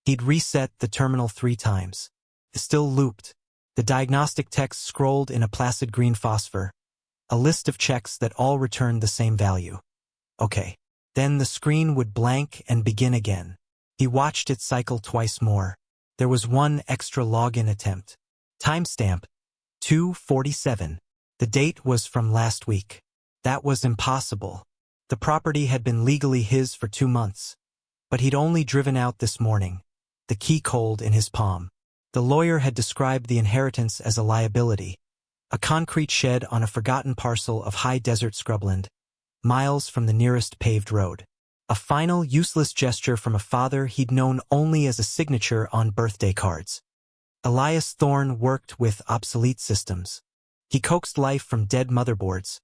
He'd reset the terminal 3 times. It still looped. The diagnostic text scrolled in a placid green phosphor, a list of checks that all returned the same value. Okay. Then the screen would blank and begin again. He watched it cycle twice more. There was one extra login attempt. Timestamp 2:47. The date was from last week. That was impossible. The property had been legally his for 2 months. But he'd only driven out this morning, the key cold in his palm. The lawyer had described the inheritance as a liability, a concrete shed on a forgotten parcel of high desert scrubland, miles from the nearest paved road. A final, useless gesture from a father he'd known only as a signature on birthday cards. Elias Thorne worked with obsolete systems. He coaxed life from dead motherboards,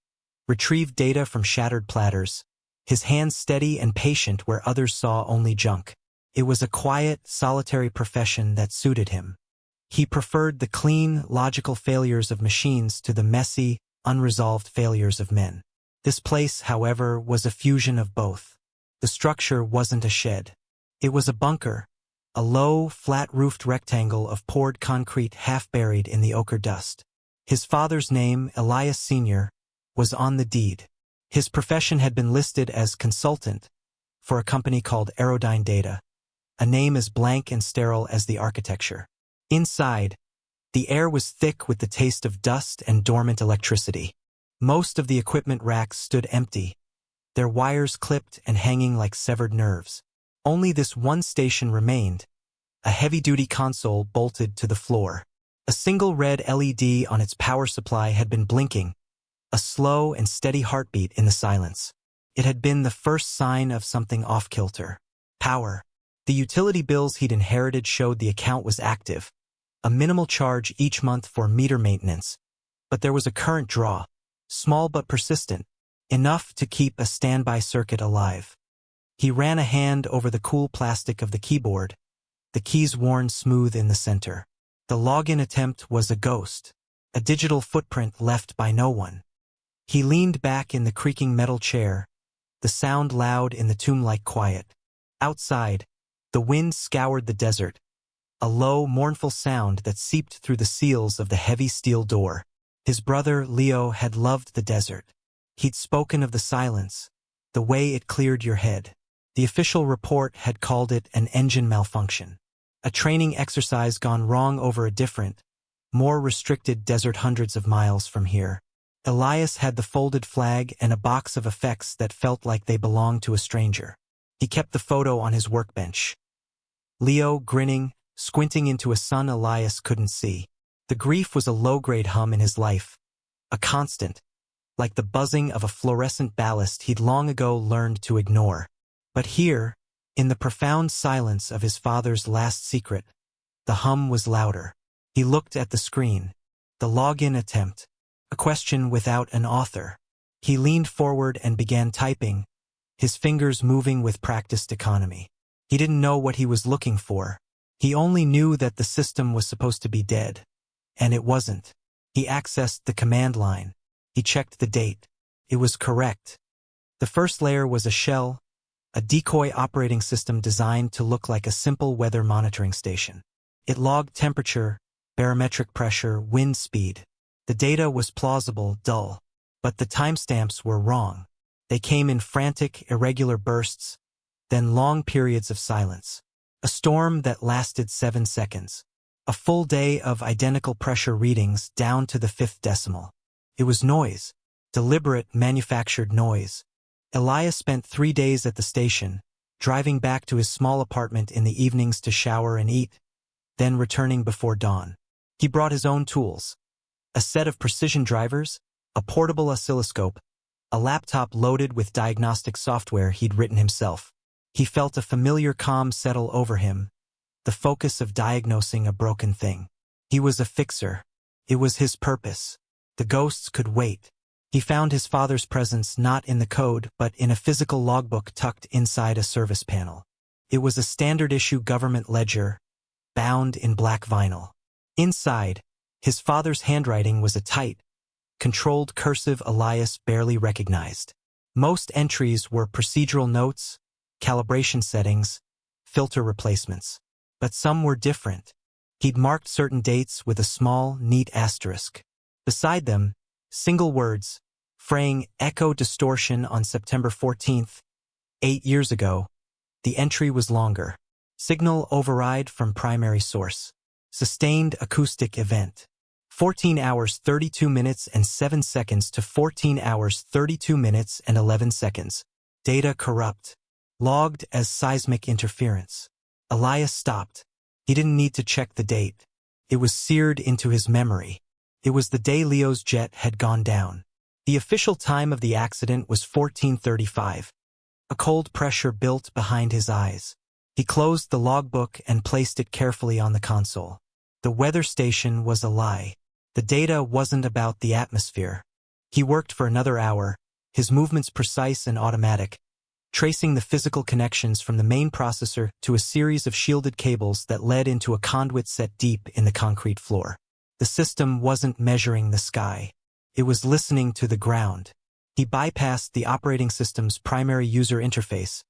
retrieved data from shattered platters, his hands steady and patient where others saw only junk. It was a quiet, solitary profession that suited him. He preferred the clean, logical failures of machines to the messy, unresolved failures of men. This place, however, was a fusion of both. The structure wasn't a shed. It was a bunker, a low, flat-roofed rectangle of poured concrete half-buried in the ochre dust. His father's name, Elias Sr., was on the deed. His profession had been listed as consultant for a company called Aerodyne Data, a name as blank and sterile as the architecture. Inside, the air was thick with the taste of dust and dormant electricity. Most of the equipment racks stood empty, their wires clipped and hanging like severed nerves. Only this one station remained, a heavy-duty console bolted to the floor. A single red LED on its power supply had been blinking, a slow and steady heartbeat in the silence. It had been the first sign of something off-kilter. Power. The utility bills he'd inherited showed the account was active, a minimal charge each month for meter maintenance, but there was a current draw, small but persistent, enough to keep a standby circuit alive. He ran a hand over the cool plastic of the keyboard, the keys worn smooth in the center. The login attempt was a ghost, a digital footprint left by no one. He leaned back in the creaking metal chair, the sound loud in the tomb-like quiet. Outside, the wind scoured the desert, a low, mournful sound that seeped through the seals of the heavy steel door. His brother, Leo, had loved the desert. He'd spoken of the silence, the way it cleared your head. The official report had called it an engine malfunction, a training exercise gone wrong over a different, more restricted desert hundreds of miles from here. Elias had the folded flag and a box of effects that felt like they belonged to a stranger. He kept the photo on his workbench. Leo, grinning, squinting into a sun Elias couldn't see. The grief was a low-grade hum in his life, a constant, like the buzzing of a fluorescent ballast he'd long ago learned to ignore. But here, in the profound silence of his father's last secret, the hum was louder. He looked at the screen, the login attempt, a question without an author. He leaned forward and began typing, his fingers moving with practiced economy. He didn't know what he was looking for. He only knew that the system was supposed to be dead. And it wasn't. He accessed the command line. He checked the date. It was correct. The first layer was a shell, a decoy operating system designed to look like a simple weather monitoring station. It logged temperature, barometric pressure, wind speed. The data was plausible, dull. But the timestamps were wrong. They came in frantic, irregular bursts, then long periods of silence. A storm that lasted 7 seconds. A full day of identical pressure readings down to the 5th decimal. It was noise. Deliberate, manufactured noise. Elias spent 3 days at the station, driving back to his small apartment in the evenings to shower and eat, then returning before dawn. He brought his own tools. A set of precision drivers, a portable oscilloscope, a laptop loaded with diagnostic software he'd written himself. He felt a familiar calm settle over him, the focus of diagnosing a broken thing. He was a fixer. It was his purpose. The ghosts could wait. He found his father's presence not in the code, but in a physical logbook tucked inside a service panel. It was a standard-issue government ledger, bound in black vinyl. Inside, his father's handwriting was a tight, controlled cursive Elias barely recognized. Most entries were procedural notes, calibration settings, filter replacements. But some were different. He'd marked certain dates with a small, neat asterisk. Beside them, single words, fraying echo distortion on September 14th, 8 years ago. The entry was longer. Signal override from primary source. Sustained acoustic event. 14 hours 32 minutes and 7 seconds to 14 hours 32 minutes and 11 seconds. Data corrupt. Logged as seismic interference. Elias stopped. He didn't need to check the date. It was seared into his memory. It was the day Leo's jet had gone down. The official time of the accident was 14:35. A cold pressure built behind his eyes. He closed the logbook and placed it carefully on the console. The weather station was a lie. The data wasn't about the atmosphere. He worked for another hour, his movements precise and automatic, tracing the physical connections from the main processor to a series of shielded cables that led into a conduit set deep in the concrete floor. The system wasn't measuring the sky. It was listening to the ground. He bypassed the operating system's primary user interface,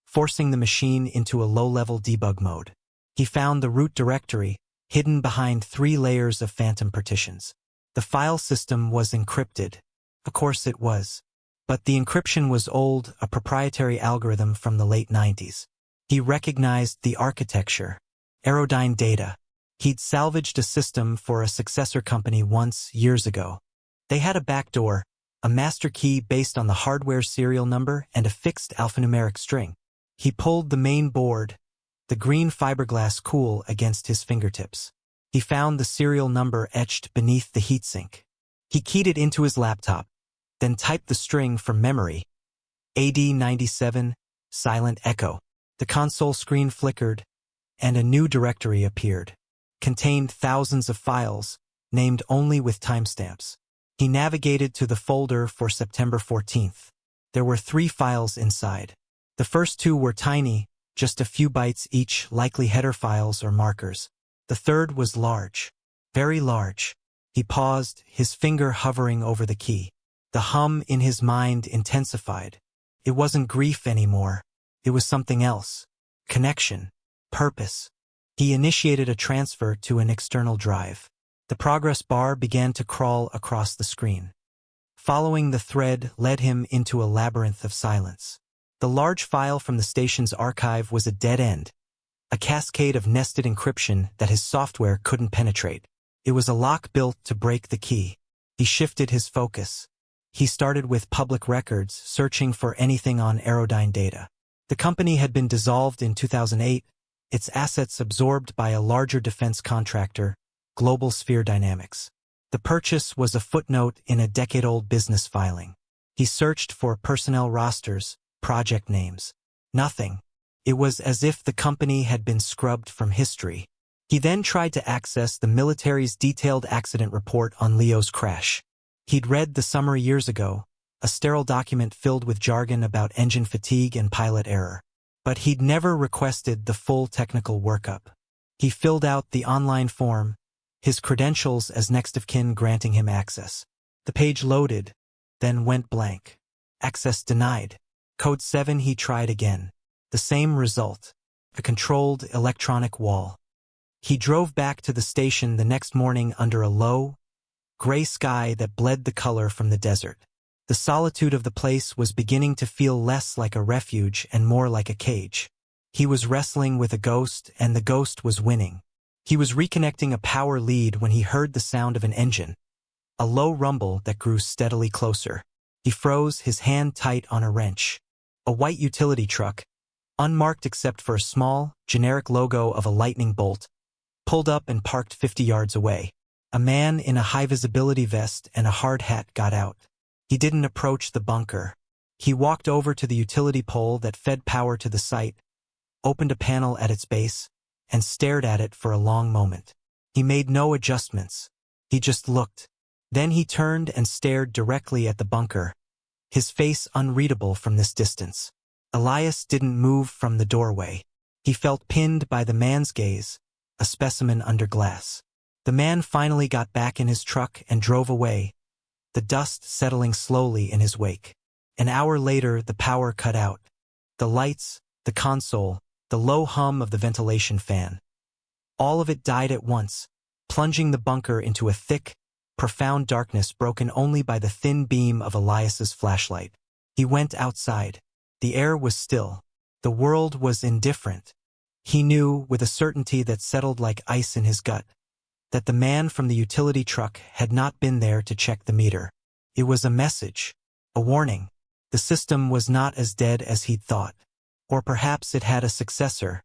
forcing the machine into a low-level debug mode. He found the root directory, hidden behind 3 layers of phantom partitions. The file system was encrypted. Of course it was. But the encryption was old, a proprietary algorithm from the late 90s. He recognized the architecture. Aerodyne Data. He'd salvaged a system for a successor company once, years ago. They had a backdoor, a master key based on the hardware serial number and a fixed alphanumeric string. He pulled the main board, the green fiberglass cool against his fingertips. He found the serial number etched beneath the heatsink. He keyed it into his laptop, then typed the string from memory. AD97, silent echo. The console screen flickered, and a new directory appeared. Contained thousands of files, named only with timestamps. He navigated to the folder for September 14th. There were 3 files inside. The first 2 were tiny, just a few bytes each, likely header files or markers. The third was large. Very large. He paused, his finger hovering over the key. The hum in his mind intensified. It wasn't grief anymore. It was something else. Connection. Purpose. He initiated a transfer to an external drive. The progress bar began to crawl across the screen. Following the thread led him into a labyrinth of silence. The large file from the station's archive was a dead end, a cascade of nested encryption that his software couldn't penetrate. It was a lock built to break the key. He shifted his focus. He started with public records, searching for anything on Aerodyne Data. The company had been dissolved in 2008, its assets absorbed by a larger defense contractor, Global Sphere Dynamics. The purchase was a footnote in a decade-old business filing. He searched for personnel rosters, project names. Nothing. It was as if the company had been scrubbed from history. He then tried to access the military's detailed accident report on Leo's crash. He'd read the summary years ago, a sterile document filled with jargon about engine fatigue and pilot error. But he'd never requested the full technical workup. He filled out the online form, his credentials as next of kin granting him access. The page loaded, then went blank. Access denied. Code 7 he tried again. The same result. A controlled electronic wall. He drove back to the station the next morning under a low, gray sky that bled the color from the desert. The solitude of the place was beginning to feel less like a refuge and more like a cage. He was wrestling with a ghost, and the ghost was winning. He was reconnecting a power lead when he heard the sound of an engine. A low rumble that grew steadily closer. He froze, his hand tight on a wrench. A white utility truck, unmarked except for a small, generic logo of a lightning bolt, pulled up and parked 50 yards away. A man in a high-visibility vest and a hard hat got out. He didn't approach the bunker. He walked over to the utility pole that fed power to the site, opened a panel at its base, and stared at it for a long moment. He made no adjustments. He just looked. Then he turned and stared directly at the bunker, his face unreadable from this distance. Elias didn't move from the doorway. He felt pinned by the man's gaze, a specimen under glass. The man finally got back in his truck and drove away, the dust settling slowly in his wake. An hour later, the power cut out. The lights, the console, the low hum of the ventilation fan. All of it died at once, plunging the bunker into a thick, profound darkness broken only by the thin beam of Elias's flashlight. He went outside. The air was still. The world was indifferent. He knew, with a certainty that settled like ice in his gut, that the man from the utility truck had not been there to check the meter. It was a message, a warning. The system was not as dead as he'd thought. Or perhaps it had a successor,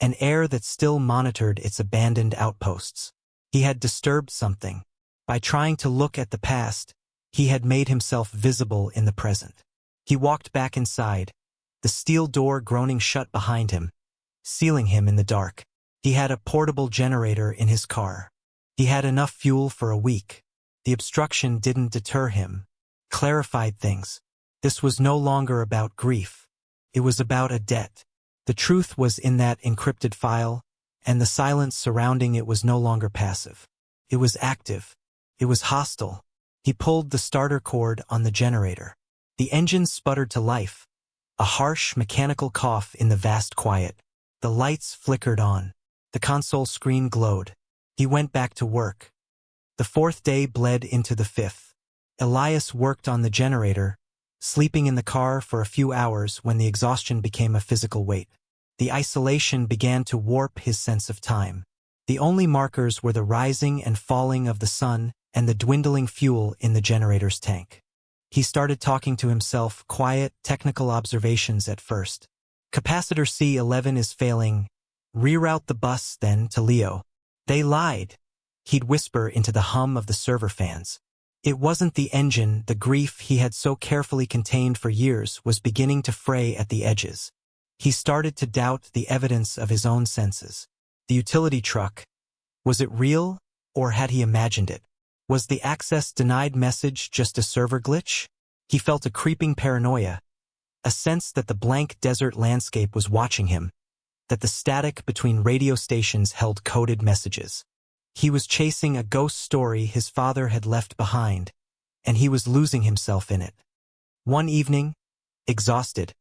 an heir that still monitored its abandoned outposts. He had disturbed something. By trying to look at the past, he had made himself visible in the present. He walked back inside, the steel door groaning shut behind him, sealing him in the dark. He had a portable generator in his car. He had enough fuel for a week. The obstruction didn't deter him. Clarified things. This was no longer about grief. It was about a debt. The truth was in that encrypted file, and the silence surrounding it was no longer passive. It was active. It was hostile. He pulled the starter cord on the generator. The engine sputtered to life, a harsh mechanical cough in the vast quiet. The lights flickered on. The console screen glowed. He went back to work. The fourth day bled into the fifth. Elias worked on the generator, sleeping in the car for a few hours when the exhaustion became a physical weight. The isolation began to warp his sense of time. The only markers were the rising and falling of the sun and the dwindling fuel in the generator's tank. He started talking to himself, quiet, technical observations at first. Capacitor C11 is failing. Reroute the bus, then, to Leo. They lied. He'd whisper into the hum of the server fans. It wasn't the engine. The grief he had so carefully contained for years was beginning to fray at the edges. He started to doubt the evidence of his own senses. The utility truck. Was it real, or had he imagined it? Was the access denied message just a server glitch? He felt a creeping paranoia, a sense that the blank desert landscape was watching him, that the static between radio stations held coded messages. He was chasing a ghost story his father had left behind, and he was losing himself in it. One evening, exhausted,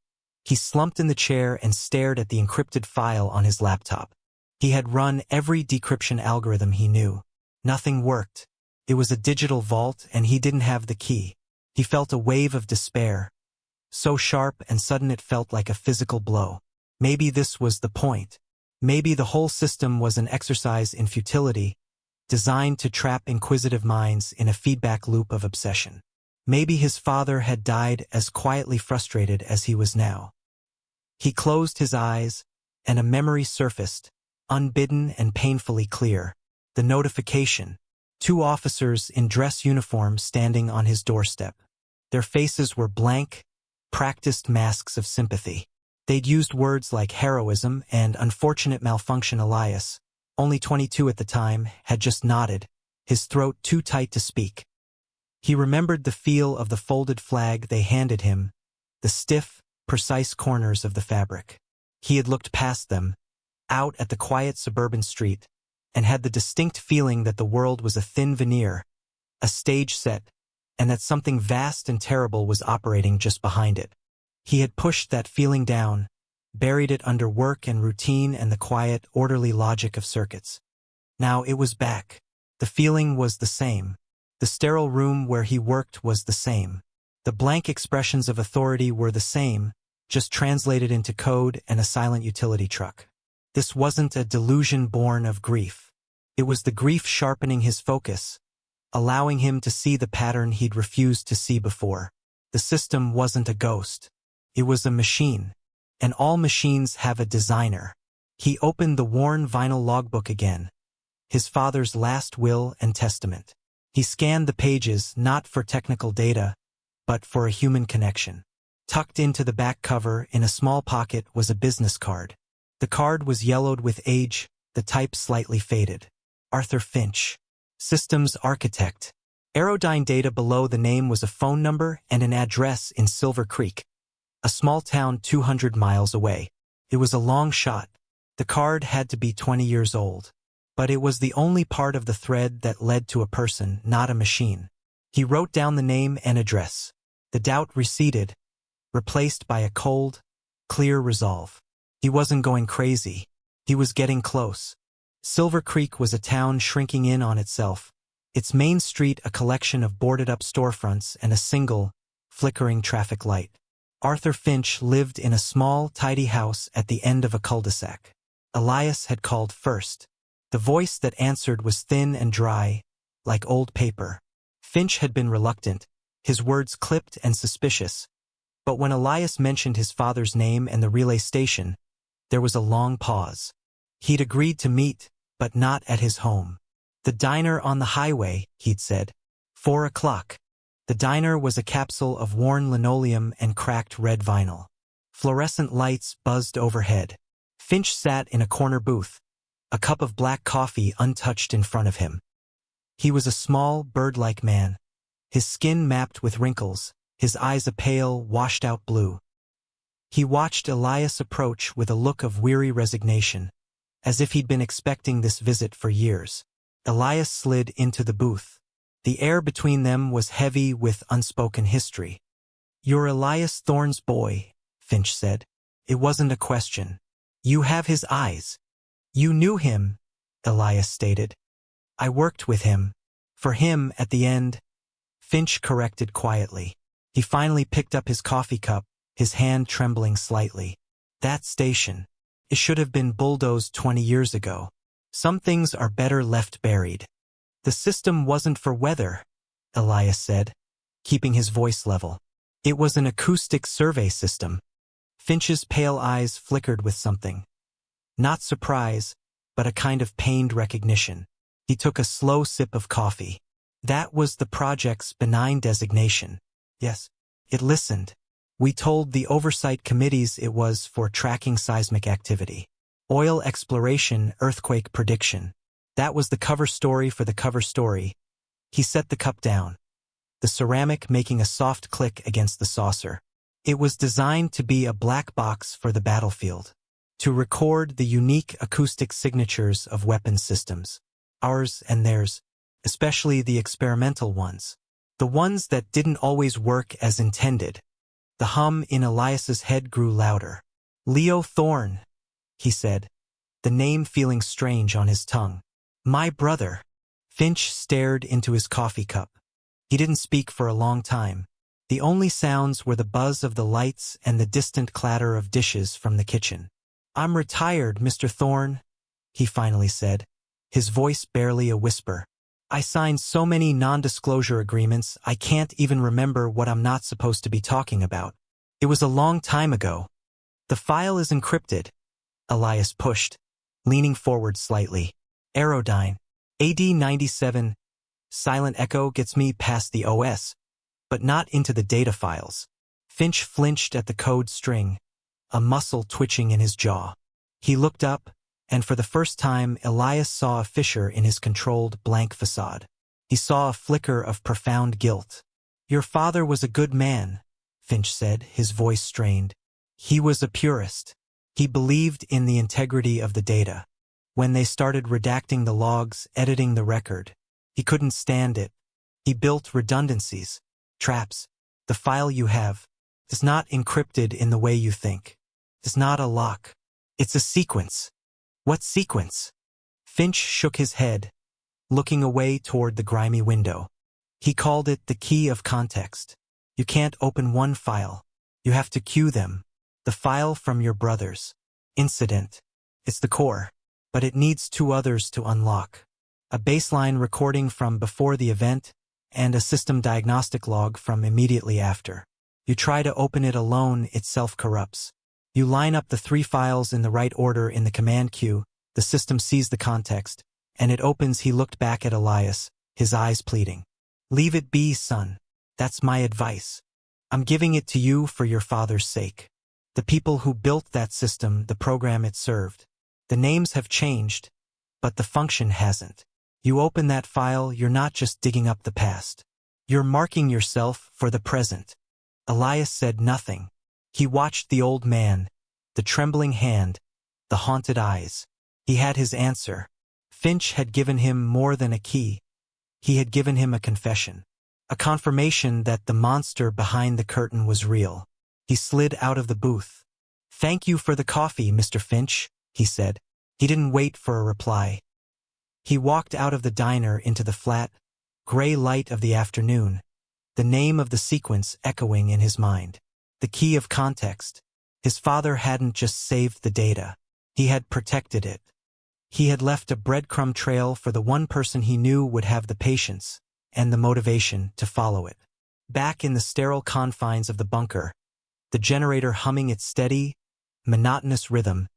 he slumped in the chair and stared at the encrypted file on his laptop. He had run every decryption algorithm he knew. Nothing worked. It was a digital vault, and he didn't have the key. He felt a wave of despair, so sharp and sudden it felt like a physical blow. Maybe this was the point. Maybe the whole system was an exercise in futility, designed to trap inquisitive minds in a feedback loop of obsession. Maybe his father had died as quietly frustrated as he was now. He closed his eyes, and a memory surfaced, unbidden and painfully clear. The notification. 2 officers in dress uniform standing on his doorstep. Their faces were blank, practiced masks of sympathy. They'd used words like heroism and unfortunate malfunction. Elias, only 22 at the time, had just nodded, his throat too tight to speak. He remembered the feel of the folded flag they handed him, the stiff, precise corners of the fabric. He had looked past them, out at the quiet suburban street, and had the distinct feeling that the world was a thin veneer, a stage set, and that something vast and terrible was operating just behind it. He had pushed that feeling down, buried it under work and routine and the quiet, orderly logic of circuits. Now it was back. The feeling was the same. The sterile room where he worked was the same. The blank expressions of authority were the same, just translated into code and a silent utility truck. This wasn't a delusion born of grief. It was the grief sharpening his focus, allowing him to see the pattern he'd refused to see before. The system wasn't a ghost. It was a machine, and all machines have a designer. He opened the worn vinyl logbook again, his father's last will and testament. He scanned the pages not for technical data, but for a human connection. Tucked into the back cover in a small pocket was a business card. The card was yellowed with age, the type slightly faded. Arthur Finch, systems architect. Aerodyne data below the name was a phone number and an address in Silver Creek, a small town 200 miles away. It was a long shot. The card had to be 20 years old. But it was the only part of the thread that led to a person, not a machine. He wrote down the name and address. The doubt receded, replaced by a cold, clear resolve. He wasn't going crazy. He was getting close. Silver Creek was a town shrinking in on itself, its main street a collection of boarded-up storefronts and a single, flickering traffic light. Arthur Finch lived in a small, tidy house at the end of a cul-de-sac. Elias had called first. The voice that answered was thin and dry, like old paper. Finch had been reluctant, his words clipped and suspicious. But when Elias mentioned his father's name and the relay station, there was a long pause. He'd agreed to meet, but not at his home. The diner on the highway, he'd said. 4 o'clock. The diner was a capsule of worn linoleum and cracked red vinyl. Fluorescent lights buzzed overhead. Finch sat in a corner booth, a cup of black coffee untouched in front of him. He was a small, bird-like man, his skin mapped with wrinkles, his eyes a pale, washed-out blue. He watched Elias approach with a look of weary resignation, as if he'd been expecting this visit for years. Elias slid into the booth. The air between them was heavy with unspoken history. "You're Elias Thorne's boy," Finch said. It wasn't a question. "You have his eyes." "You knew him," Elias stated. "I worked with him. For him, at the end," Finch corrected quietly. He finally picked up his coffee cup, his hand trembling slightly. "That station. It should have been bulldozed 20 years ago. Some things are better left buried." "The system wasn't for weather," Elias said, keeping his voice level. "It was an acoustic survey system." Finch's pale eyes flickered with something. Not surprise, but a kind of pained recognition. He took a slow sip of coffee. "That was the project's benign designation." "Yes." It listened. "We told the oversight committees it was for tracking seismic activity. Oil exploration, earthquake prediction. That was the cover story for the cover story." He set the cup down, the ceramic making a soft click against the saucer. "It was designed to be a black box for the battlefield, to record the unique acoustic signatures of weapons systems, ours and theirs, especially the experimental ones, the ones that didn't always work as intended." The hum in Elias's head grew louder. "Leo Thorne," he said, the name feeling strange on his tongue. "My brother." Finch stared into his coffee cup. He didn't speak for a long time. The only sounds were the buzz of the lights and the distant clatter of dishes from the kitchen. "I'm retired, Mr. Thorne," he finally said, his voice barely a whisper. "I signed so many non-disclosure agreements I can't even remember what I'm not supposed to be talking about. It was a long time ago." "The file is encrypted," Elias pushed, leaning forward slightly. "Aerodyne. AD 97. Silent Echo gets me past the OS, but not into the data files." Finch flinched at the code string, a muscle twitching in his jaw. He looked up, and for the first time Elias saw a fissure in his controlled blank facade. He saw a flicker of profound guilt. "Your father was a good man," Finch said, his voice strained. "He was a purist. He believed in the integrity of the data. When they started redacting the logs, editing the record, he couldn't stand it. He built redundancies, traps. The file you have is not encrypted in the way you think. It's not a lock. It's a sequence." "What sequence?" Finch shook his head, looking away toward the grimy window. He called it the key of context. You can't open one file. You have to queue them. The file from your brother's incident. It's the core, but it needs 2 others to unlock. A baseline recording from before the event and a system diagnostic log from immediately after. You try to open it alone, it self-corrupts. You line up the 3 files in the right order in the command queue, the system sees the context, and it opens. He looked back at Elias, his eyes pleading. "Leave it be, son. That's my advice. I'm giving it to you for your father's sake. The people who built that system, the program it served. The names have changed, but the function hasn't. You open that file, you're not just digging up the past. You're marking yourself for the present." Elias said nothing. He watched the old man, the trembling hand, the haunted eyes. He had his answer. Finch had given him more than a key. He had given him a confession. A confirmation that the monster behind the curtain was real. He slid out of the booth. "Thank you for the coffee, Mr. Finch," he said. He didn't wait for a reply. He walked out of the diner into the flat, gray light of the afternoon, the name of the sequence echoing in his mind. The key of context. His father hadn't just saved the data. He had protected it. He had left a breadcrumb trail for the one person he knew would have the patience and the motivation to follow it. Back in the sterile confines of the bunker, the generator humming its steady, monotonous rhythm,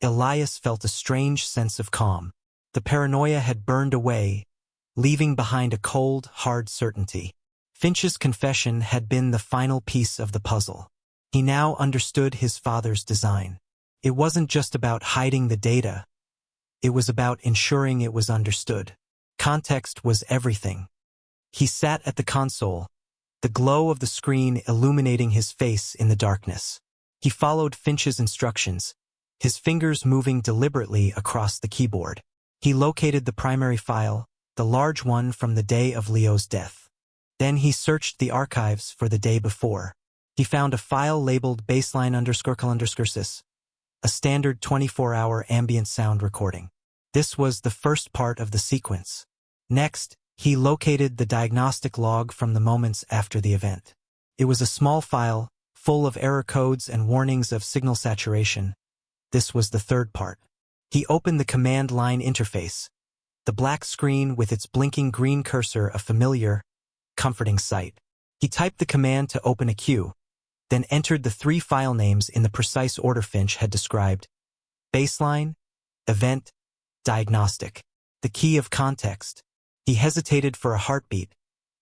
Elias felt a strange sense of calm. The paranoia had burned away, leaving behind a cold, hard certainty. Finch's confession had been the final piece of the puzzle. He now understood his father's design. It wasn't just about hiding the data. It was about ensuring it was understood. Context was everything. He sat at the console, the glow of the screen illuminating his face in the darkness. He followed Finch's instructions, his fingers moving deliberately across the keyboard. He located the primary file, the large one from the day of Leo's death. Then he searched the archives for the day before. He found a file labeled baseline_sys, a standard 24-hour ambient sound recording. This was the first part of the sequence. Next, he located the diagnostic log from the moments after the event. It was a small file, full of error codes and warnings of signal saturation. This was the third part. He opened the command line interface, the black screen with its blinking green cursor a familiar, comforting sight. He typed the command to open a queue, then entered the 3 file names in the precise order Finch had described: baseline, event, diagnostic. The key of context. He hesitated for a heartbeat,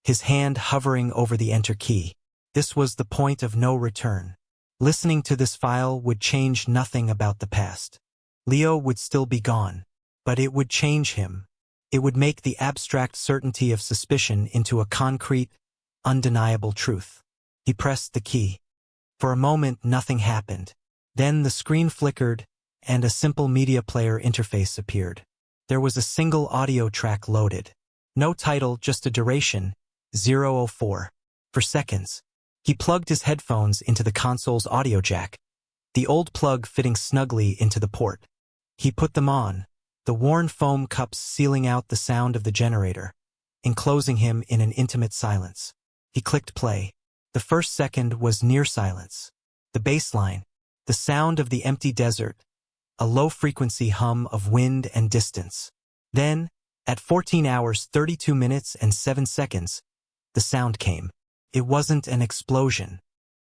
his hand hovering over the enter key. This was the point of no return. Listening to this file would change nothing about the past. Leo would still be gone, but it would change him. It would make the abstract certainty of suspicion into a concrete, undeniable truth. He pressed the key. For a moment, nothing happened. Then the screen flickered, and a simple media player interface appeared. There was a single audio track loaded. No title, just a duration, 004. For seconds. He plugged his headphones into the console's audio jack, the old plug fitting snugly into the port. He put them on, the worn foam cups sealing out the sound of the generator, enclosing him in an intimate silence. He clicked play. The first second was near silence. The baseline, the sound of the empty desert, a low-frequency hum of wind and distance. Then, at 14 hours 32 minutes and 7 seconds, the sound came. It wasn't an explosion.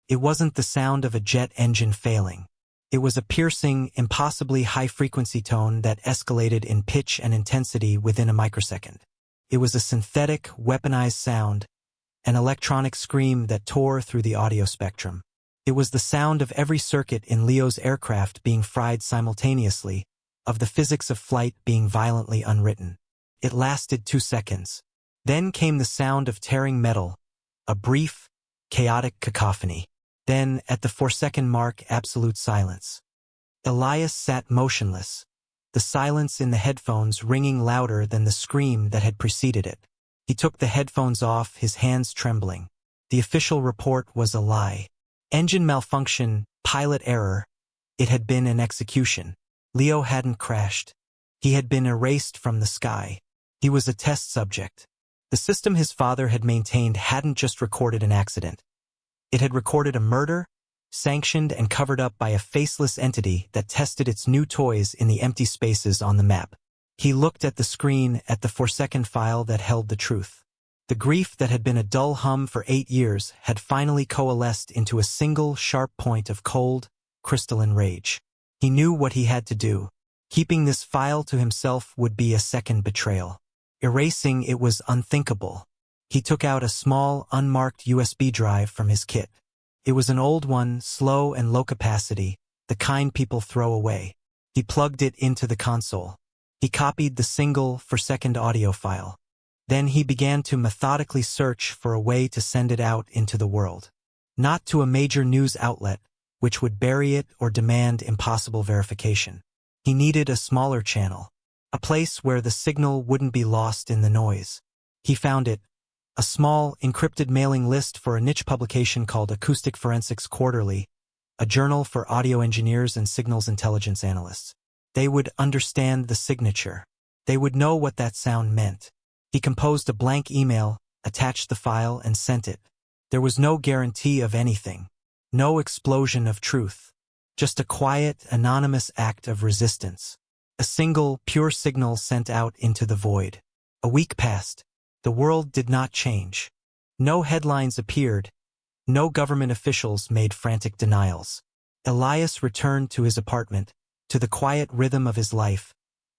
It wasn't the sound of a jet engine failing. It was a piercing, impossibly high-frequency tone that escalated in pitch and intensity within a microsecond. It was a synthetic, weaponized sound, an electronic scream that tore through the audio spectrum. It was the sound of every circuit in Leo's aircraft being fried simultaneously, of the physics of flight being violently unwritten. It lasted 2 seconds. Then came the sound of tearing metal, a brief, chaotic cacophony. Then, at the 4-second mark, absolute silence. Elias sat motionless, the silence in the headphones ringing louder than the scream that had preceded it. He took the headphones off, his hands trembling. The official report was a lie. Engine malfunction, pilot error. It had been an execution. Leo hadn't crashed. He had been erased from the sky. He was a test subject. The system his father had maintained hadn't just recorded an accident. It had recorded a murder, sanctioned and covered up by a faceless entity that tested its new toys in the empty spaces on the map. He looked at the screen, at the 4-second file that held the truth. The grief that had been a dull hum for 8 years had finally coalesced into a single sharp point of cold, crystalline rage. He knew what he had to do. Keeping this file to himself would be a second betrayal. Erasing it was unthinkable. He took out a small, unmarked USB drive from his kit. It was an old one, slow and low capacity, the kind people throw away. He plugged it into the console. He copied the single 4-second audio file. Then he began to methodically search for a way to send it out into the world. Not to a major news outlet, which would bury it or demand impossible verification. He needed a smaller channel, a place where the signal wouldn't be lost in the noise. He found it, a small, encrypted mailing list for a niche publication called Acoustic Forensics Quarterly, a journal for audio engineers and signals intelligence analysts. They would understand the signature. They would know what that sound meant. He composed a blank email, attached the file, and sent it. There was no guarantee of anything. No explosion of truth. Just a quiet, anonymous act of resistance. A single, pure signal sent out into the void. A week passed. The world did not change. No headlines appeared. No government officials made frantic denials. Elias returned to his apartment, to the quiet rhythm of his life,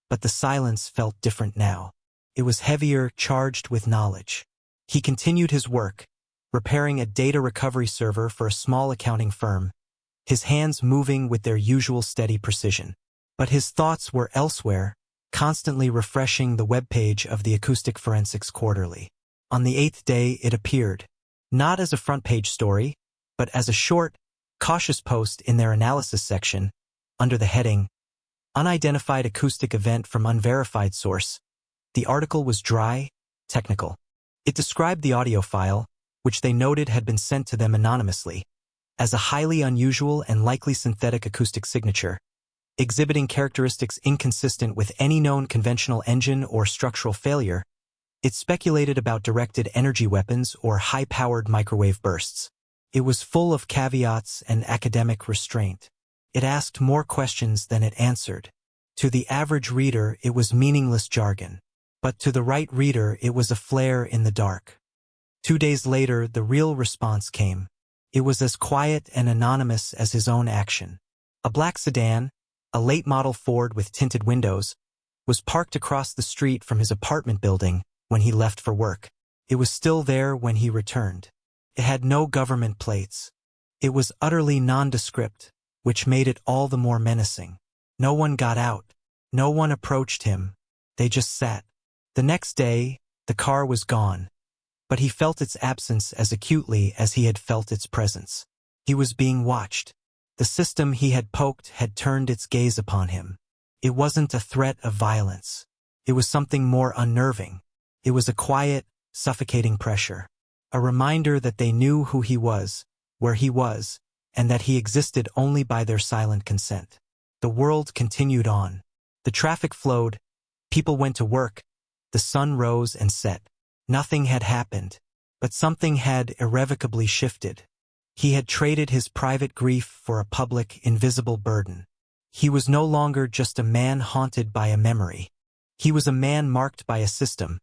but the silence felt different now. It was heavier, charged with knowledge. He continued his work, repairing a data recovery server for a small accounting firm, his hands moving with their usual steady precision. But his thoughts were elsewhere, constantly refreshing the webpage of the Acoustic Forensics Quarterly. On the 8th day it appeared, not as a front-page story, but as a short, cautious post in their analysis section, under the heading, Unidentified Acoustic Event from Unverified Source. The article was dry, technical. It described the audio file, which they noted had been sent to them anonymously, as a highly unusual and likely synthetic acoustic signature, exhibiting characteristics inconsistent with any known conventional engine or structural failure. It speculated about directed energy weapons or high-powered microwave bursts. It was full of caveats and academic restraint. It asked more questions than it answered. To the average reader, it was meaningless jargon. But to the right reader, it was a flare in the dark. 2 days later, the real response came. It was as quiet and anonymous as his own action. A black sedan, a late-model Ford with tinted windows, was parked across the street from his apartment building when he left for work. It was still there when he returned. It had no government plates. It was utterly nondescript, which made it all the more menacing. No one got out. No one approached him. They just sat. The next day, the car was gone, but he felt its absence as acutely as he had felt its presence. He was being watched. The system he had poked had turned its gaze upon him. It wasn't a threat of violence. It was something more unnerving. It was a quiet, suffocating pressure. A reminder that they knew who he was, where he was, and that he existed only by their silent consent. The world continued on. The traffic flowed. People went to work. The sun rose and set. Nothing had happened, but something had irrevocably shifted. He had traded his private grief for a public, invisible burden. He was no longer just a man haunted by a memory. He was a man marked by a system,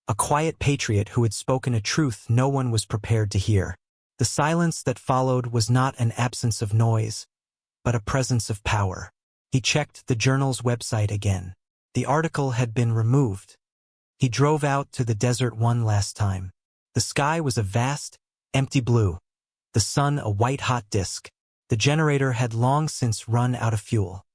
a quiet patriot who had spoken a truth no one was prepared to hear. The silence that followed was not an absence of noise, but a presence of power. He checked the journal's website again. The article had been removed. He drove out to the desert one last time. The sky was a vast, empty blue. The sun a white-hot disk. The generator had long since run out of fuel.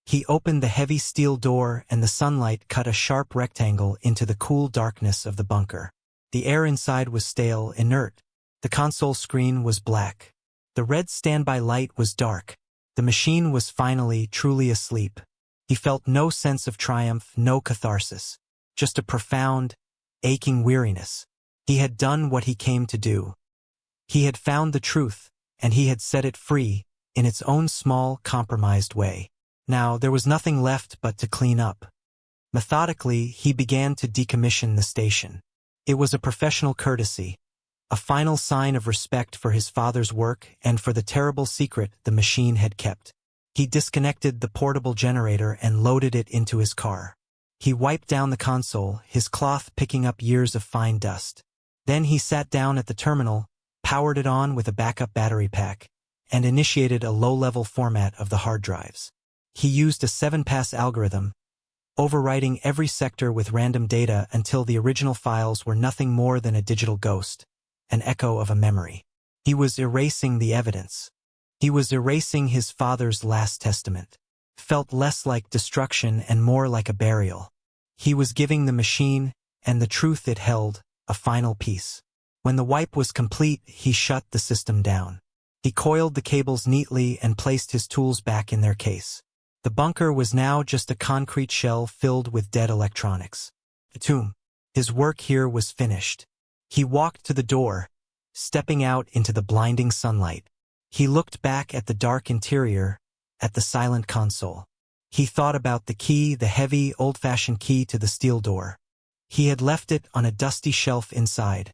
He opened the heavy steel door and the sunlight cut a sharp rectangle into the cool darkness of the bunker. The air inside was stale, inert. The console screen was black. The red standby light was dark. The machine was finally, truly asleep. He felt no sense of triumph, no catharsis. Just a profound, aching weariness. He had done what he came to do. He had found the truth, and he had set it free, in its own small, compromised way. Now there was nothing left but to clean up. Methodically, he began to decommission the station. It was a professional courtesy, a final sign of respect for his father's work and for the terrible secret the machine had kept. He disconnected the portable generator and loaded it into his car. He wiped down the console, his cloth picking up years of fine dust. Then he sat down at the terminal, powered it on with a backup battery pack, and initiated a low-level format of the hard drives. He used a 7-pass algorithm, overwriting every sector with random data until the original files were nothing more than a digital ghost, an echo of a memory. He was erasing the evidence. He was erasing his father's last testament. Felt less like destruction and more like a burial. He was giving the machine, and the truth it held, a final piece. When the wipe was complete, he shut the system down. He coiled the cables neatly and placed his tools back in their case. The bunker was now just a concrete shell filled with dead electronics. A tomb. His work here was finished. He walked to the door, stepping out into the blinding sunlight. He looked back at the dark interior, at the silent console. He thought about the key, the heavy, old-fashioned key to the steel door. He had left it on a dusty shelf inside,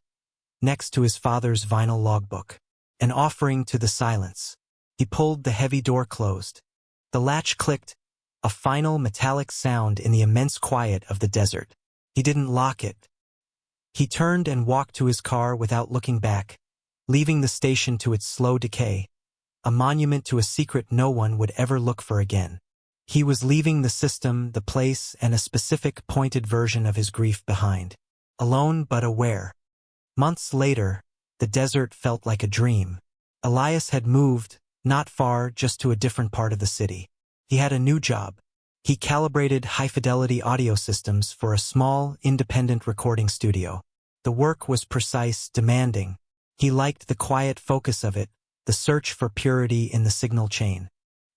next to his father's vinyl logbook, an offering to the silence. He pulled the heavy door closed. The latch clicked, a final metallic sound in the immense quiet of the desert. He didn't lock it. He turned and walked to his car without looking back, leaving the station to its slow decay, a monument to a secret no one would ever look for again. He was leaving the system, the place, and a specific, pointed version of his grief behind. Alone but aware. Months later, the desert felt like a dream. Elias had moved, not far, just to a different part of the city. He had a new job. He calibrated high-fidelity audio systems for a small, independent recording studio. The work was precise, demanding. He liked the quiet focus of it, the search for purity in the signal chain.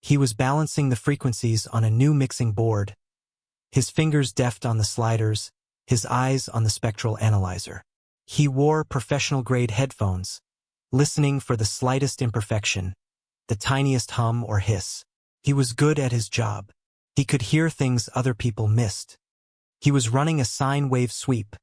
He was balancing the frequencies on a new mixing board, his fingers deft on the sliders, his eyes on the spectral analyzer. He wore professional-grade headphones, listening for the slightest imperfection, the tiniest hum or hiss. He was good at his job. He could hear things other people missed. He was running a sine wave sweep,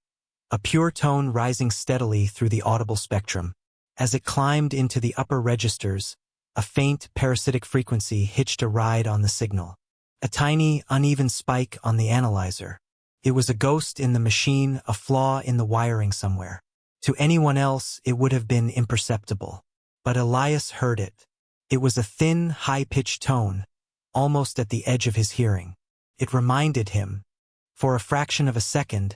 a pure tone rising steadily through the audible spectrum. As it climbed into the upper registers, a faint, parasitic frequency hitched a ride on the signal. A tiny, uneven spike on the analyzer. It was a ghost in the machine, a flaw in the wiring somewhere. To anyone else, it would have been imperceptible. But Elias heard it. It was a thin, high-pitched tone, almost at the edge of his hearing. It reminded him. For a fraction of a second,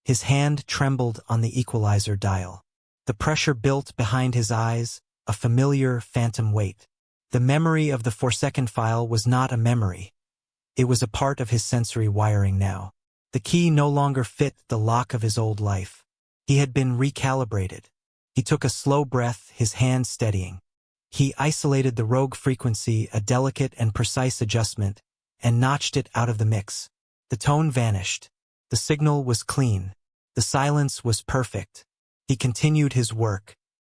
his hand trembled on the equalizer dial. The pressure built behind his eyes, a familiar, phantom weight. The memory of the 4-second file was not a memory. It was a part of his sensory wiring now. The key no longer fit the lock of his old life. He had been recalibrated. He took a slow breath, his hand steadying. He isolated the rogue frequency, a delicate and precise adjustment, and notched it out of the mix. The tone vanished. The signal was clean. The silence was perfect. He continued his work,